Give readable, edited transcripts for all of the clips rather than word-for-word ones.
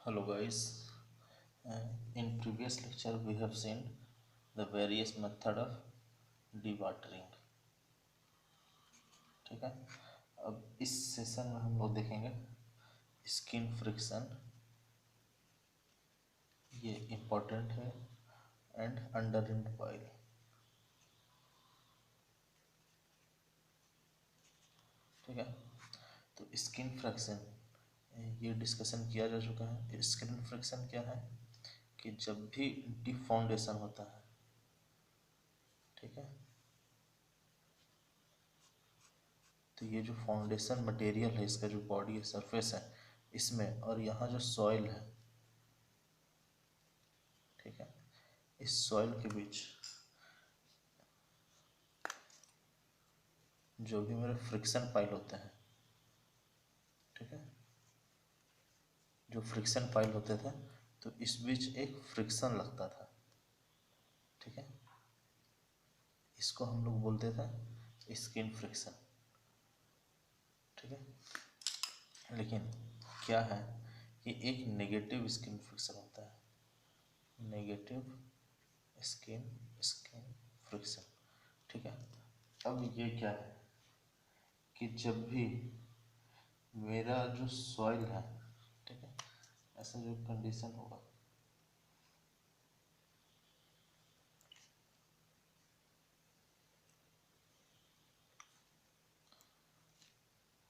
Hello guys. In previous lecture we have seen the various method of dewatering. ठीक है। अब इस session में हम लोग देखेंगे स्किन फ्रिक्शन, ये इम्पोर्टेंट है, एंड अंडर रिम्ड पाइल। ठीक है। तो स्किन फ्रिक्शन ये डिस्कशन किया जा चुका है। स्किन फ्रिक्शन क्या है कि जब भी डीप फाउंडेशन होता है, ठीक है, तो ये जो फाउंडेशन मटेरियल है, इसका जो बॉडी है, सरफेस है, इसमें और यहाँ जो सॉइल है, ठीक है, इस सॉइल के बीच जो भी मेरे फ्रिक्शन पाइल होते हैं, ठीक है, जो फ्रिक्शन पाइल होते थे, तो इस बीच एक फ्रिक्शन लगता था। ठीक है। इसको हम लोग बोलते थे स्किन फ्रिक्शन। ठीक है। लेकिन क्या है कि एक नेगेटिव स्किन फ्रिक्शन होता है, नेगेटिव स्किन स्किन फ्रिक्शन। ठीक है। अब ये क्या है कि जब भी मेरा जो सॉइल है, ठीक है, ऐसा जो कंडीशन होगा,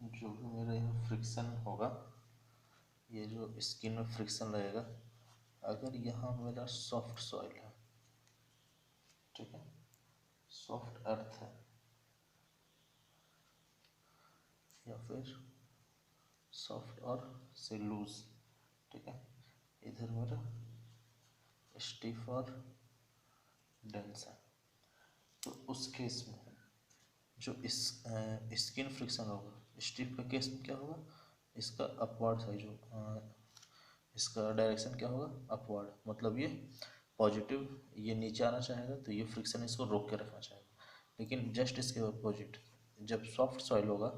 जो भी मेरा यहाँ फ्रिक्शन होगा, ये जो स्किन में फ्रिक्शन लगेगा, अगर यहाँ मेरा सॉफ्ट सॉइल है, ठीक है, सॉफ्ट अर्थ है, या फिर सॉफ्ट और से लूज, ठीक है, इधर मेरा स्टिफ और डेंस है, तो उस केस में जो इस स्किन फ्रिक्शन होगा, स्टिफ का केस में क्या होगा, इसका अपवर्ड है, जो इसका डायरेक्शन क्या होगा, अपवर्ड, मतलब ये पॉजिटिव, ये नीचे आना चाहेगा तो ये फ्रिक्शन इसको रोक के रखना चाहेगा। लेकिन जस्ट इसके अपोजिट, जब सॉफ्ट सॉइल होगा,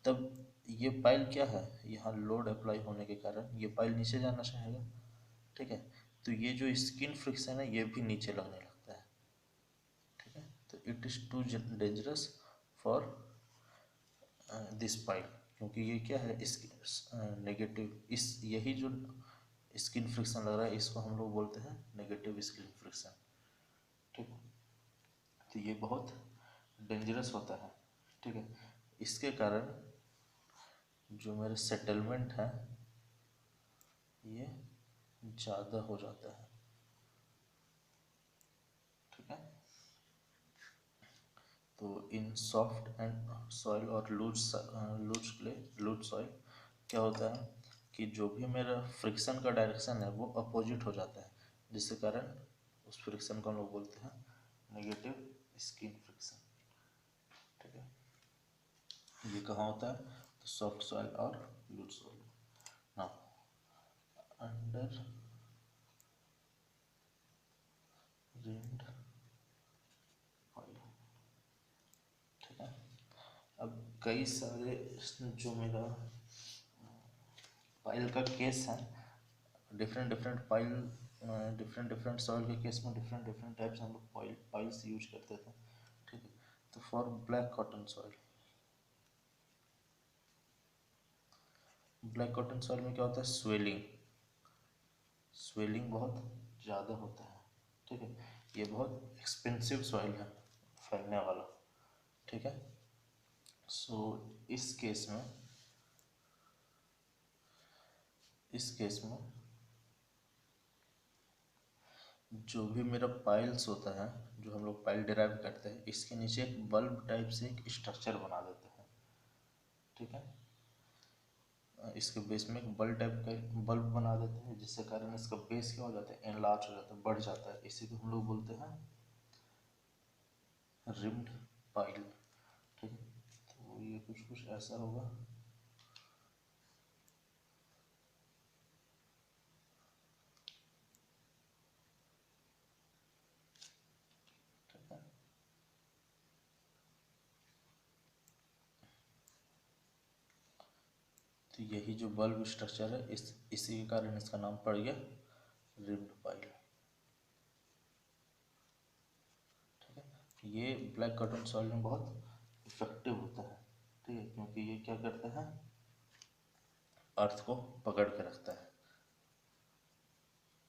तब ये पाइल क्या है, यहाँ लोड अप्लाई होने के कारण ये पाइल नीचे जाना चाहेगा। ठीक है। तो ये जो स्किन फ्रिक्शन है, ये भी नीचे लगने लगता है। ठीक है। तो it is too dangerous for this pile, क्योंकि ये क्या है, इस नेगेटिव, इस यही जो स्किन फ्रिक्शन लग रहा है, इसको हम लोग बोलते हैं नेगेटिव स्किन फ्रिक्शन। ठीक है। तो ये बहुत डेंजरस होता है। ठीक है। इसके कारण जो मेरे सेटलमेंट है, ये ज़्यादा हो जाता है। ठीक है। तो इन सॉफ्ट एंड सॉइल और loose loose clay, loose soil, क्या होता है कि जो भी मेरा फ्रिक्शन का डायरेक्शन है वो अपोजिट हो जाता है, जिसके कारण उस फ्रिक्शन को हम लोग बोलते हैं नेगेटिव स्किन फ्रिक्शन। ठीक है। ये कहाँ होता है, तो सॉफ्ट सॉइल और loose soil. Now under reamed oil. ठीक है। अब कई सारे जो मेरा पाइल का केस है, different different pile, different different soil के केस में डिफरेंट डिफरेंट टाइप्स हम लोग पाइल्स यूज करते थे। ठीक है। तो for black cotton soil, black cotton soil में क्या होता है, स्वेलिंग, स्वेलिंग बहुत ज़्यादा होता है। ठीक है। ये बहुत एक्सपेंसिव सॉइल है, फैलने वाला। ठीक है। सो इस केस में, इस केस में जो भी मेरा पाइल्स होता है, जो हम लोग पाइल डिराइव करते हैं, इसके नीचे एक बल्ब टाइप से एक स्ट्रक्चर बना देते हैं। ठीक है। इसके बेस में एक बल्ब टाइप का बल्ब बना देते हैं, जिसके कारण इसका बेस क्या हो जाता है, एनलार्ज हो जाता है, बढ़ जाता है। इसी को हम लोग बोलते हैं रिम्ड पाइल। ठीक है। तो ये कुछ कुछ ऐसा होगा। ठीक है। तो यही जो बल्ब स्ट्रक्चर है इसी के कारण इसका नाम पड़ गया रिम्ड पाइल। ठीक है, ये ब्लैक कॉटन सॉइल में बहुत इफेक्टिव होता है। ठीक है, क्योंकि ये क्या करता है, अर्थ को पकड़ के रखता है।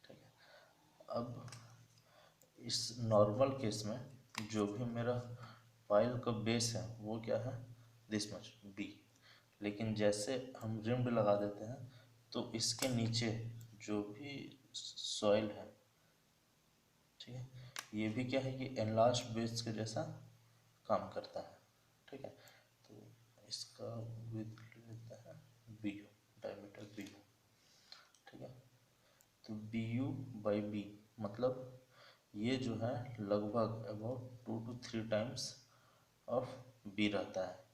ठीक है, अब इस नॉर्मल केस में जो भी मेरा पाइल का बेस है वो क्या है, दिस मच बी। लेकिन जैसे हम रिम्ड लगा देते हैं तो इसके नीचे जो भी सॉइल है, ठीक है, ये भी क्या है कि एनलार्ज बेस के जैसा काम करता है। ठीक है, तो इसका विड्थ लेते हैं B U, diameter B U. ठीक है, तो बी यू बाई बी मतलब ये जो है लगभग about 2 to 3 times of B रहता है।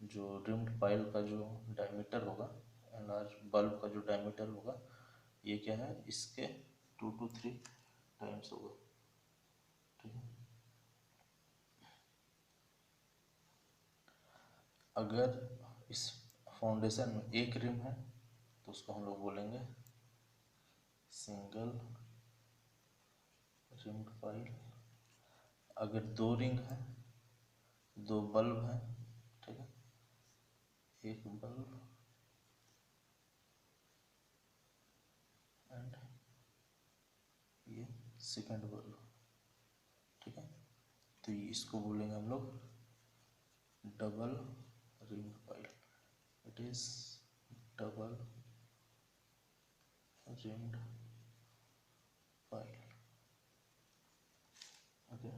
जो रिम्ड पाइल का जो डायमीटर होगा, लार्ज बल्ब का जो डायमीटर होगा, ये क्या है, इसके 2 to 3 टाइम्स होगा। ठीक है, अगर इस फाउंडेशन में एक रिम है तो उसको हम लोग बोलेंगे सिंगल रिम्ड पाइल। अगर दो रिंग है, दो बल्ब है, ठीक है, एक बल्ब एंड ये सेकंड बल्ब। ठीक है, तो इसको बोलेंगे हम लोग double ring pile. It is double reamed pile. Okay,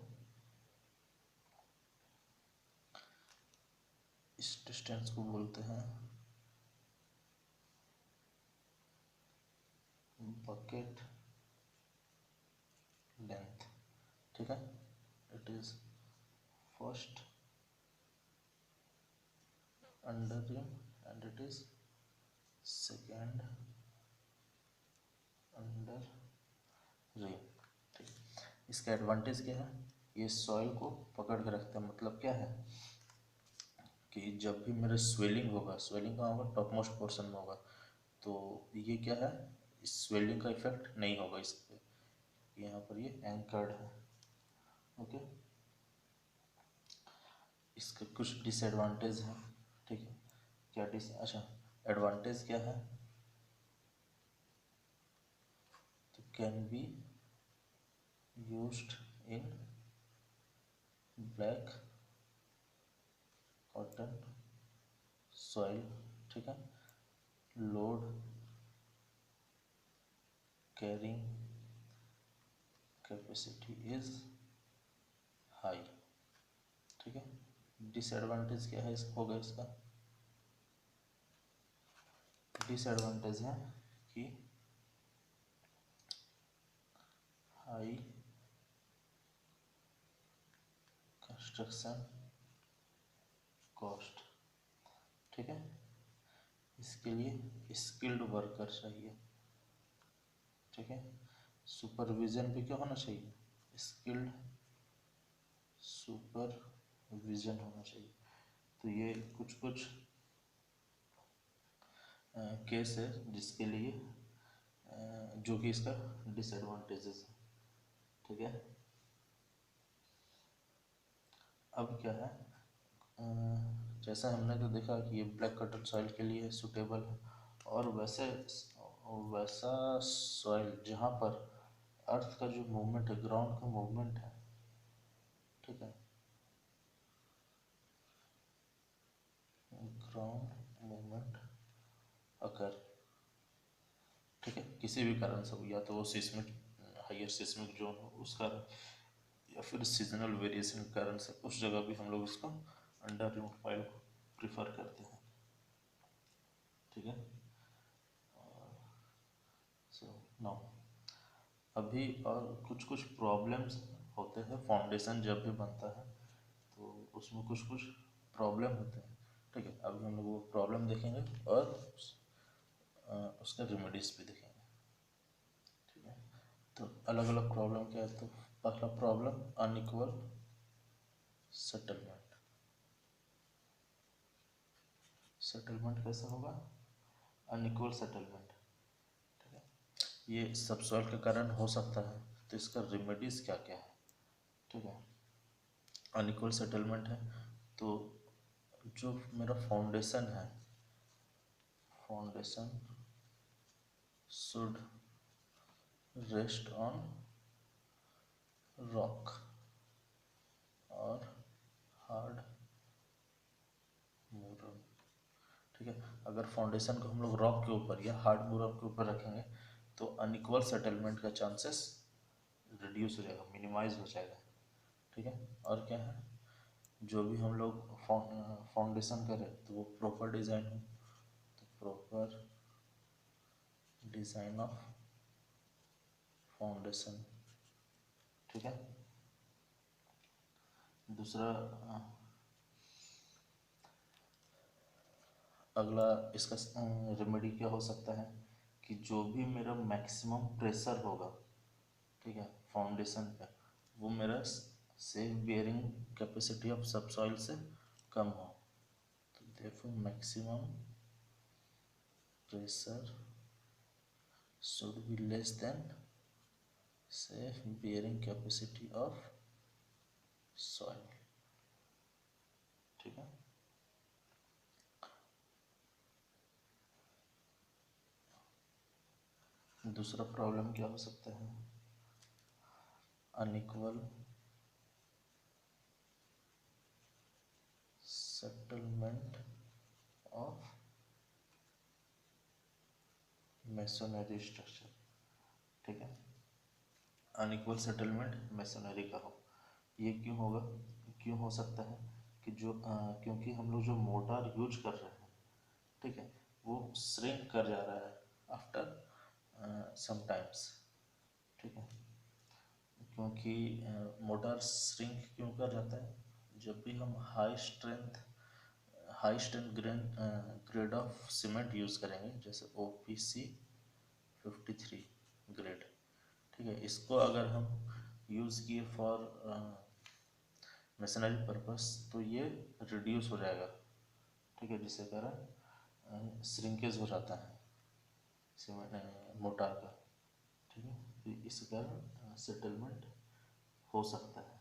इस डिस्टेंस को बोलते हैं बकेट लेंथ। ठीक है, it is first under ream and it is second under ream. ठीक, इसका एडवांटेज क्या है, ये सॉइल को पकड़ के रखता है। मतलब क्या है कि जब भी मेरा स्वेलिंग होगा, स्वेलिंग कहाँ होगा, टॉप मोस्ट पोर्शन में होगा, तो ये क्या है, इस स्वेलिंग का इफेक्ट नहीं होगा इस पे, यहाँ पर ये एंकर्ड है। ओके, इसके कुछ डिसएडवांटेज हैं। ठीक है, क्या अच्छा, एडवांटेज क्या है, तो can be used in black cotton soil. ठीक है, load carrying capacity is high. ठीक है, डिसएडवांटेज क्या है होगा इसका, डिसएडवांटेज है कि हाई कंस्ट्रक्शन कॉस्ट। ठीक है, इसके लिए स्किल्ड वर्कर चाहिए। ठीक है, सुपरविजन भी क्या होना चाहिए, स्किल्ड सुपरविजन होना चाहिए। तो ये कुछ कुछ केस है जिसके लिए जो कि इसका डिसएडवांटेजेस है। ठीक है, अब क्या है, जैसा हमने तो देखा कि ये ब्लैक कॉटन सॉइल के लिए सूटेबल है, और वैसा सॉइल जहाँ पर अर्थ का जो मूवमेंट है, ग्राउंड का मूवमेंट है, ठीक है, ग्राउंड मूवमेंट अगर, ठीक है, किसी भी कारण से हो, या तो वो सिस्मिक हायर सिस्मिक जोन हो उस कारण, या फिर सीजनल वेरिएशन के कारण से, उस जगह भी हम लोग इसको अंडर रिम्ड पाइल को प्रिफर करते हैं। ठीक है, सो नाउ अभी और कुछ कुछ प्रॉब्लम्स होते हैं फाउंडेशन जब भी बनता है, तो उसमें कुछ कुछ प्रॉब्लम होते हैं। ठीक है, अभी हम लोग वो प्रॉब्लम देखेंगे और उसका रेमेडीज भी देखेंगे। ठीक है, तो अलग अलग प्रॉब्लम क्या है, तो पहला प्रॉब्लम अनइक्वल सेटलमेंट। सेटलमेंट कैसा होगा, अनइक्वल सेटलमेंट, ठीक है, ये सब सॉइल के कारण हो सकता है। तो इसका रेमेडीज क्या क्या है, ठीक है। अनइक्वल सेटलमेंट है तो जो मेरा फाउंडेशन है, foundation should rest on rock और हार्ड मूरन, ठीक है। अगर फाउंडेशन को हम लोग रॉक के ऊपर या हार्ड मूरन के ऊपर रखेंगे तो अनइक्वल सेटलमेंट का चांसेस रिड्यूस हो जाएगा, मिनिमाइज हो जाएगा, ठीक है। और क्या है, जो भी हम लोग फाउंडेशन करें तो वो प्रॉपर डिज़ाइन हो, तो प्रॉपर डिज़ाइन ऑफ फाउंडेशन, ठीक है। दूसरा अगला इसका रेमेडी क्या हो सकता है कि जो भी मेरा मैक्सिमम प्रेशर होगा, ठीक है, फाउंडेशन पे, वो मेरा safe bearing capacity of subsoil से कम हो, तो therefore maximum pressure should be less than safe bearing capacity of soil, ठीक है। दूसरा प्रॉब्लम क्या हो सकता है, unequal settlement of masonry structure, ठीक है। अनइक्वल सेटलमेंट मेसोनरी का हो, ये क्यों होगा, क्यों हो सकता है कि जो क्योंकि हम लोग जो मोटार यूज कर रहे हैं, ठीक है, वो श्रिंक कर जा रहा है आफ्टर सम टाइम्स, ठीक है। क्योंकि मोटार श्रिंक क्यों कर जाता है, जब भी हम high strength grade of cement use करेंगे, जैसे OPC 53 ग्रेड, ठीक है, इसको अगर हम यूज़ किए फॉर मशीनरी पर्पस तो ये रिड्यूस हो जाएगा, ठीक है, जिसके कारण श्रिंकेज हो जाता है सीमेंट मोटार का, ठीक है, तो इस कारण सेटलमेंट हो सकता है,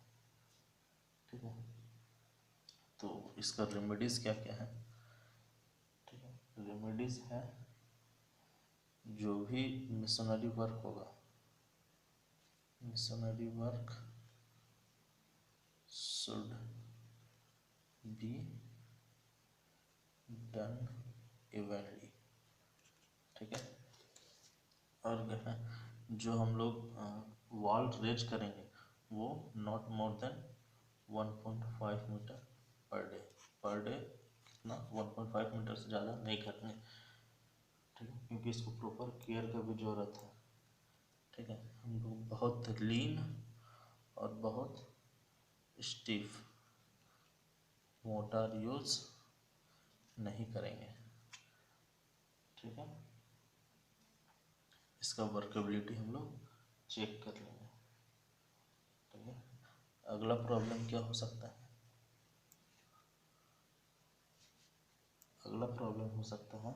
ठीक है। तो इसका रेमेडीज क्या क्या है, ठीक है। रेमेडीज है जो भी मिशनरी वर्क होगा, missionary work should be done evenly, ठीक है। और क्या है, जो हम लोग वॉल रेज करेंगे वो not more than 1.5 metre per day कितना 1.5 मीटर से ज़्यादा नहीं करेंगे, ठीक है, क्योंकि इसको प्रॉपर केयर का भी ज़रूरत है, ठीक है। हम लोग बहुत लीन और बहुत स्टीफ मोटार यूज नहीं करेंगे, ठीक है। इसका वर्केबिलिटी हम लोग चेक कर लेंगे, ठीक है। अगला प्रॉब्लम क्या हो सकता है, अगला प्रॉब्लम हो सकता है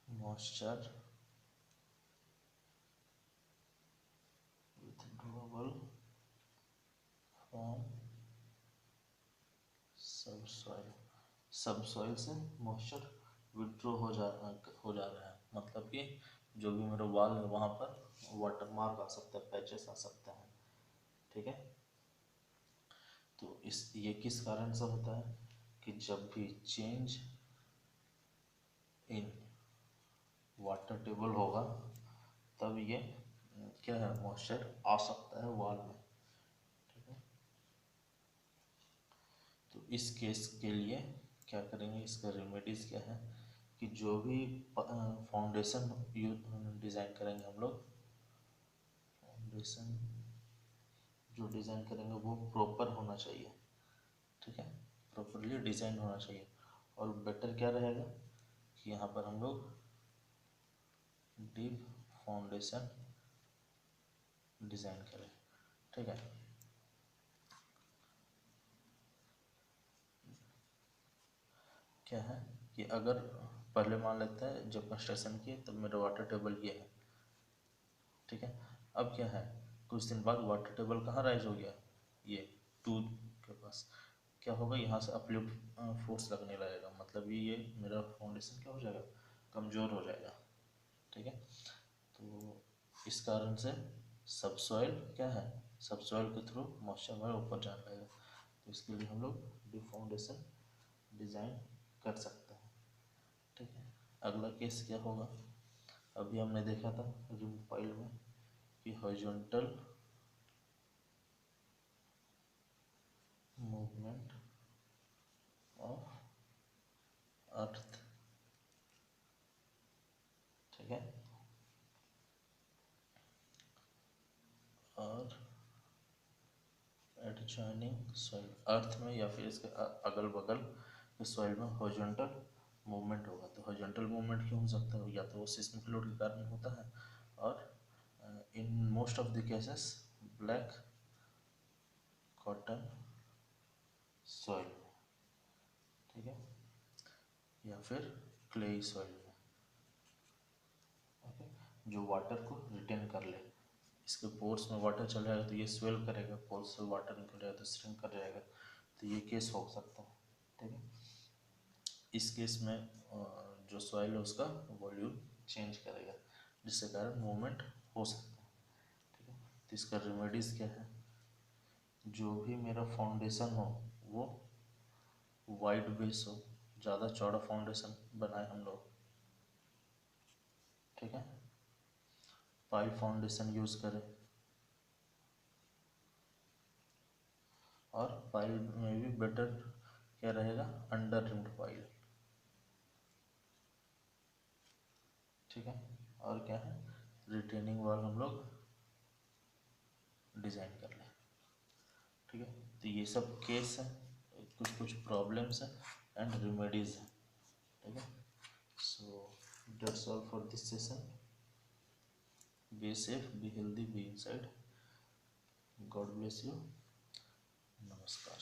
मॉइस्चर विथड्रॉवल फ्रॉम सबसॉइल से मॉइस्चर विड्रॉ हो जा रहा है, मतलब कि जो भी मेरा वॉल है वहाँ पर वाटर मार्क आ सकता है, पैचेस आ सकता है, ठीक है। तो ये किस कारण से होता है कि जब भी चेंज इन वाटर टेबल होगा तब ये क्या है, मॉइस्चर आ सकता है वॉल में, ठीक है। तो इस केस के लिए क्या करेंगे, इसका रेमेडीज क्या है कि जो भी फाउंडेशन डिज़ाइन करेंगे हम लोग, फाउंडेशन जो डिज़ाइन करेंगे वो प्रॉपर होना चाहिए, ठीक है, प्रॉपरली डिज़ाइन होना चाहिए। और बेटर क्या रहेगा कि यहाँ पर हम लोग डीप फाउंडेशन डिज़ाइन करें, ठीक है। क्या है कि अगर पहले मान लेते हैं जब कंस्ट्रक्शन किए तब मेरा वाटर टेबल ये है, ठीक है। अब क्या है, कुछ दिन बाद वाटर टेबल कहाँ राइज हो गया, ये 2 के पास। क्या होगा, यहाँ से अपलिफ्ट फोर्स लगने लगेगा, मतलब ये मेरा फाउंडेशन क्या हो जाएगा, कमज़ोर हो जाएगा, ठीक है। तो इस कारण से सबसॉइल क्या है, सबसॉइल के थ्रू मॉइस्चर हमारे ऊपर जाने लगेगा। तो इसके लिए हम लोग डीप फाउंडेशन डिज़ाइन कर सकते हैं, ठीक है। अगला केस क्या होगा, अभी हमने देखा था रिम फाइल में कि हॉरिजॉन्टल मूवमेंट ऑफ अर्थ, ठीक है, और एडजॉइनिंग सॉइल, अर्थ में या फिर इसके अगल बगल के सॉइल में हॉरिजॉन्टल मूवमेंट होगा। तो हॉरिजॉन्टल मूवमेंट क्यों हो सकता है, या तो वो सिस्मिक लोड के कारण होता है, और in most of the cases black cotton soil, ठीक है, या फिर क्लेई सॉइल में, ओके, जो वाटर को रिटेन कर ले। इसके पोर्स में वाटर चल जाएगा तो ये स्वेल करेगा, पोर्स से वाटर निकल जाएगा तो श्रिंक कर जाएगा, तो ये केस हो सकता है, ठीक है। इस केस में जो सॉइल है उसका वॉल्यूम चेंज करेगा, जिसके कारण मूवमेंट हो सकता है, ठीक है। तो इसका रेमेडीज क्या है, जो भी मेरा फाउंडेशन हो वो वाइड बेस हो, ज़्यादा चौड़ा फाउंडेशन बनाए हम लोग, ठीक है, पाइल फाउंडेशन यूज़ करें, और पाइल में भी बेटर क्या रहेगा, अंडर रिम्ड पाइल, ठीक है। और क्या है, रिटेनिंग वॉल हम लोग डिज़ाइन कर लें, ठीक है। तो ये सब केस है, कुछ कुछ प्रॉब्लम्स हैं एंड रेमेडीज हैं, ठीक है। So that's all for this session. Be safe, be healthy, be inside. God bless you. नमस्कार।